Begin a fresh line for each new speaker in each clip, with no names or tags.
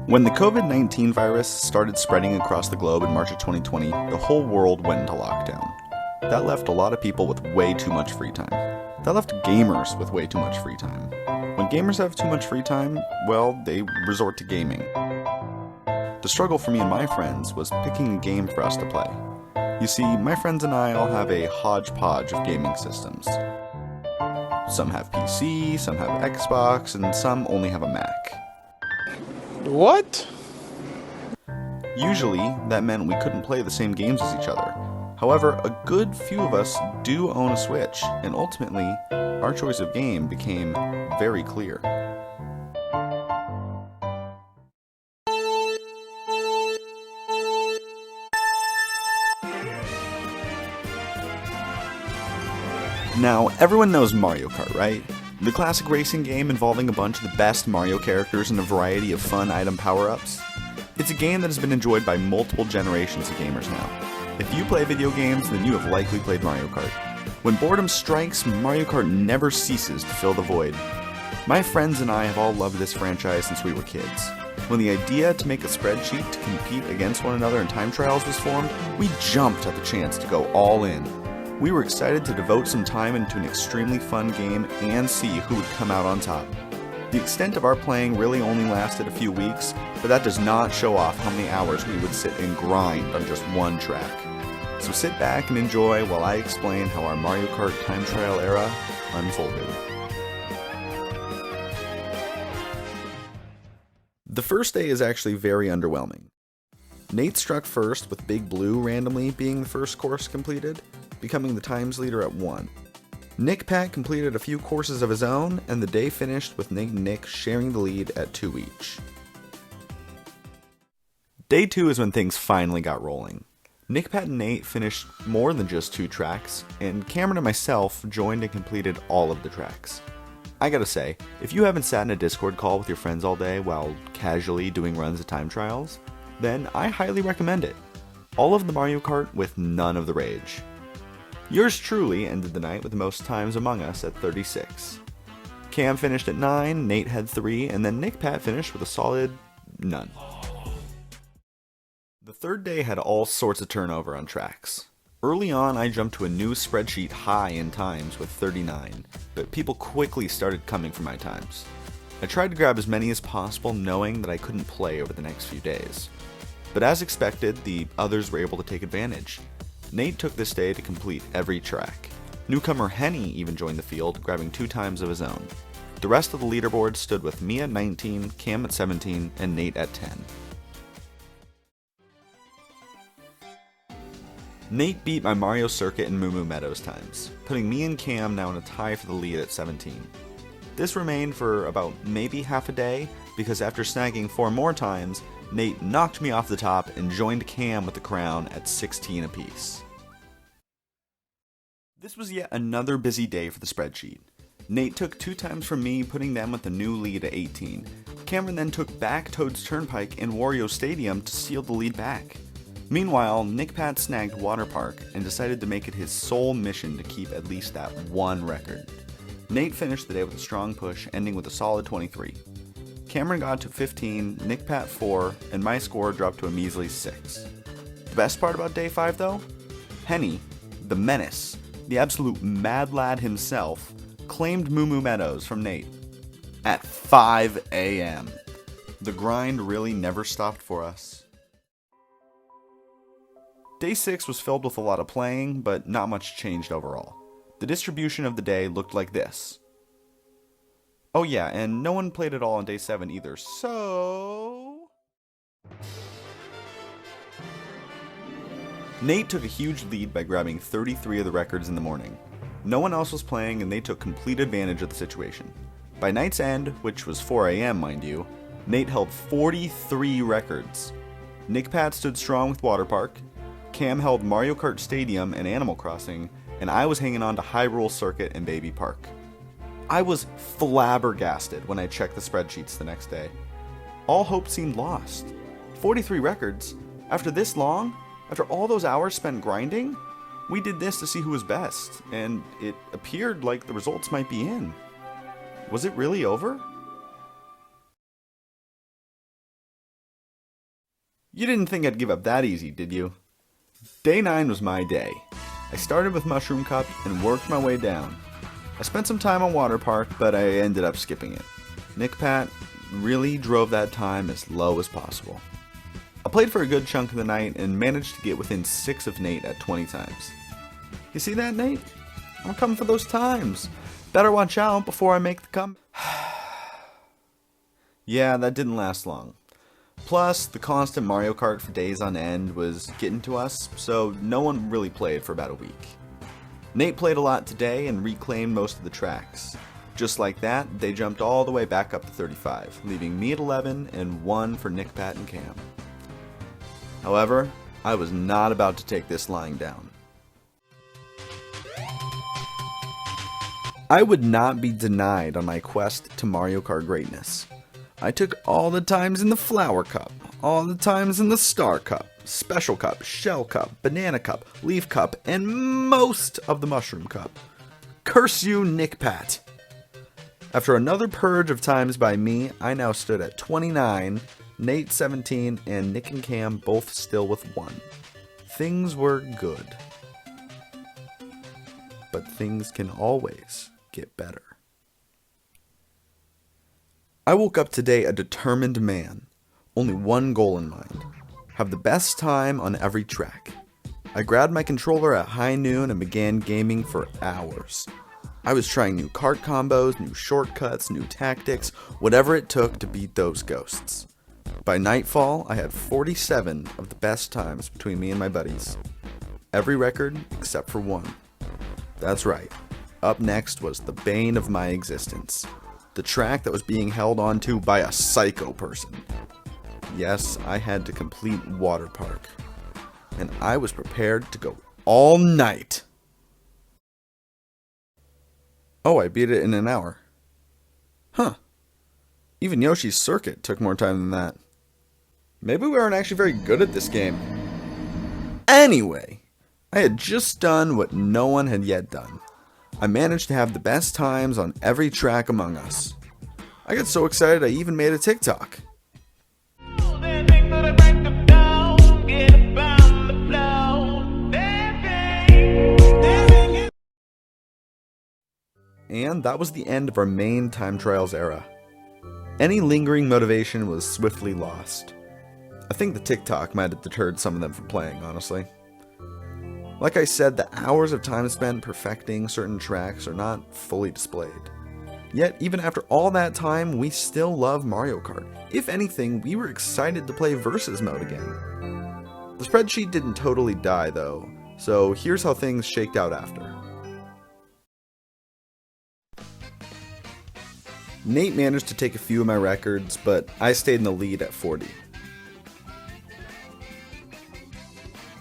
When the COVID-19 virus started spreading across the globe in March of 2020, the whole world went into lockdown. That left a lot of people with way too much free time. That left gamers with way too much free time. When gamers have too much free time, well, they resort to gaming. The struggle for me and my friends was picking a game for us to play. You see, my friends and I all have a hodgepodge of gaming systems. Some have PC, some have Xbox, and some only have a Mac.
What?
Usually, that meant we couldn't play the same games as each other. However, a good few of us do own a Switch, and ultimately, our choice of game became very clear. Now, everyone knows Mario Kart, right? The classic racing game involving a bunch of the best Mario characters and a variety of fun item power-ups. It's a game that has been enjoyed by multiple generations of gamers now. If you play video games, then you have likely played Mario Kart. When boredom strikes, Mario Kart never ceases to fill the void. My friends and I have all loved this franchise since we were kids. When the idea to make a spreadsheet to compete against one another in time trials was formed, we jumped at the chance to go all in. We were excited to devote some time into an extremely fun game and see who would come out on top. The extent of our playing really only lasted a few weeks, but that does not show off how many hours we would sit and grind on just one track. So sit back and enjoy while I explain how our Mario Kart time trial era unfolded. The first day is actually very underwhelming. Nate struck first, with Big Blue randomly being the first course completed, becoming the times leader at 1. Nick Pat completed a few courses of his own, and the day finished with Nate and Nick sharing the lead at 2 each. Day 2 is when things finally got rolling. Nick, Pat, and Nate finished more than just 2 tracks, and Cameron and myself joined and completed all of the tracks. I gotta say, if you haven't sat in a Discord call with your friends all day while casually doing runs of time trials, then I highly recommend it. All of the Mario Kart with none of the rage. Yours truly ended the night with the most times among us at 36. Cam finished at 9, Nate had 3, and then Nick Pat finished with a solid none. The third day had all sorts of turnover on tracks. Early on, I jumped to a new spreadsheet high in times with 39, but people quickly started coming for my times. I tried to grab as many as possible, knowing that I couldn't play over the next few days. But as expected, the others were able to take advantage. Nate took this day to complete every track. Newcomer Henny even joined the field, grabbing 2 times of his own. The rest of the leaderboard stood with me at 19, Cam at 17, and Nate at 10. Nate beat my Mario Circuit and Moo Moo Meadows times, putting me and Cam now in a tie for the lead at 17. This remained for about maybe half a day, because after snagging 4 more times, Nate knocked me off the top and joined Cam with the crown at 16 apiece. This was yet another busy day for the spreadsheet. Nate took 2 times from me, putting them with the new lead at 18. Cameron then took back Toad's Turnpike and Wario Stadium to seal the lead back. Meanwhile, Nick Pat snagged Water Park and decided to make it his sole mission to keep at least that one record. Nate finished the day with a strong push, ending with a solid 23. Cameron got to 15, Nick Pat 4, and my score dropped to a measly 6. The best part about day 5 though? Henny, the menace, the absolute mad lad himself, claimed Moo Moo Meadows from Nate at 5 a.m. The grind really never stopped for us. Day 6 was filled with a lot of playing, but not much changed overall. The distribution of the day looked like this. Oh yeah, and no one played at all on day 7 either, so... Nate took a huge lead by grabbing 33 of the records in the morning. No one else was playing, and they took complete advantage of the situation. By night's end, which was 4 a.m. mind you, Nate held 43 records. Nick Pat stood strong with Water Park, Cam held Mario Kart Stadium and Animal Crossing, and I was hanging on to Hyrule Circuit and Baby Park. I was flabbergasted when I checked the spreadsheets the next day. All hope seemed lost. 43 records? After this long? After all those hours spent grinding? We did this to see who was best, and it appeared like the results might be in. Was it really over? You didn't think I'd give up that easy, did you? Day 9 was my day. I started with Mushroom Cup and worked my way down. I spent some time on Water Park, but I ended up skipping it. Nick Pat really drove that time as low as possible. I played for a good chunk of the night and managed to get within 6 of Nate at 20 times. You see that, Nate? I'm coming for those times. Better watch out before I make the come. Yeah, that didn't last long. Plus, the constant Mario Kart for days on end was getting to us, so no one really played for about a week. Nate played a lot today and reclaimed most of the tracks. Just like that, they jumped all the way back up to 35, leaving me at 11 and 1 for Nick, Pat, and Cam. However, I was not about to take this lying down. I would not be denied on my quest to Mario Kart greatness. I took all the times in the Flower Cup, all the times in the Star Cup, Special Cup, Shell Cup, Banana Cup, Leaf Cup, and most of the Mushroom Cup. Curse you, Nick Pat! After another purge of times by me, I now stood at 29, Nate 17, and Nick and Cam both still with 1. Things were good. But things can always get better. I woke up today a determined man, only one goal in mind: have the best time on every track. I grabbed my controller at high noon and began gaming for hours. I was trying new kart combos, new shortcuts, new tactics, whatever it took to beat those ghosts. By nightfall, I had 47 of the best times between me and my buddies. Every record except for one. That's right. Up next was the bane of my existence. The track that was being held onto by a psycho person. Yes, I had to complete Water Park. And I was prepared to go all night. Oh, I beat it in an hour. Huh. Even Yoshi's Circuit took more time than that. Maybe we aren't actually very good at this game. Anyway, I had just done what no one had yet done. I managed to have the best times on every track among us. I got so excited I even made a TikTok. And that was the end of our main time trials era. Any lingering motivation was swiftly lost. I think the TikTok might have deterred some of them from playing, honestly. Like I said, the hours of time spent perfecting certain tracks are not fully displayed. Yet, even after all that time, we still love Mario Kart. If anything, we were excited to play Versus mode again. The spreadsheet didn't totally die though, so here's how things shaked out after. Nate managed to take a few of my records, but I stayed in the lead at 40.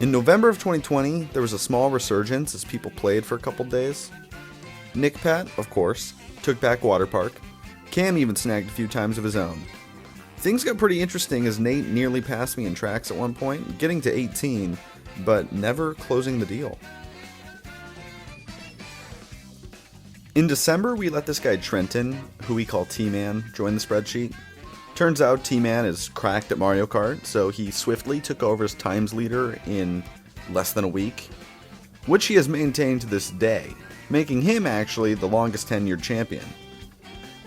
In November of 2020, there was a small resurgence as people played for a couple days. Nick Pat, of course, took back Water Park. Cam even snagged a few times of his own. Things got pretty interesting as Nate nearly passed me in tracks at one point, getting to 18, but never closing the deal. In December, we let this guy Trenton, who we call T-Man, join the spreadsheet. Turns out T-Man is cracked at Mario Kart, so he swiftly took over as times leader in less than a week, which he has maintained to this day, making him actually the longest tenured champion.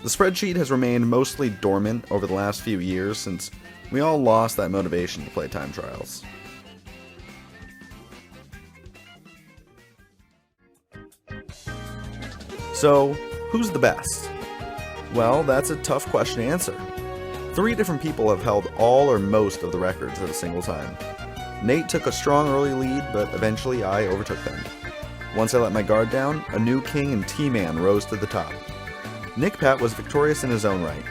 The spreadsheet has remained mostly dormant over the last few years since we all lost that motivation to play time trials. So, who's the best? Well, that's a tough question to answer. 3 different people have held all or most of the records at a single time. Nate took a strong early lead, but eventually I overtook them. Once I let my guard down, a new king and T-Man rose to the top. Nick Pat was victorious in his own right.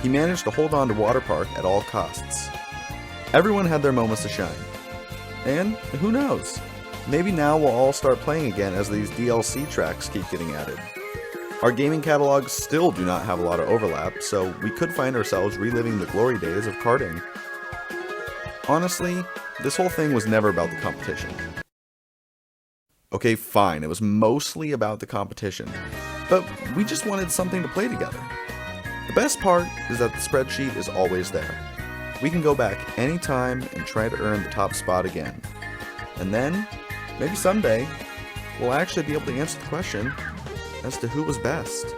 He managed to hold on to Water Park at all costs. Everyone had their moments to shine. And who knows? Maybe now we'll all start playing again as these DLC tracks keep getting added. Our gaming catalogs still do not have a lot of overlap, so we could find ourselves reliving the glory days of karting. Honestly, this whole thing was never about the competition. Okay, fine, it was mostly about the competition, but we just wanted something to play together. The best part is that the spreadsheet is always there. we can go back anytime and try to earn the top spot again. And then, maybe someday, we'll actually be able to answer the question as to who was best.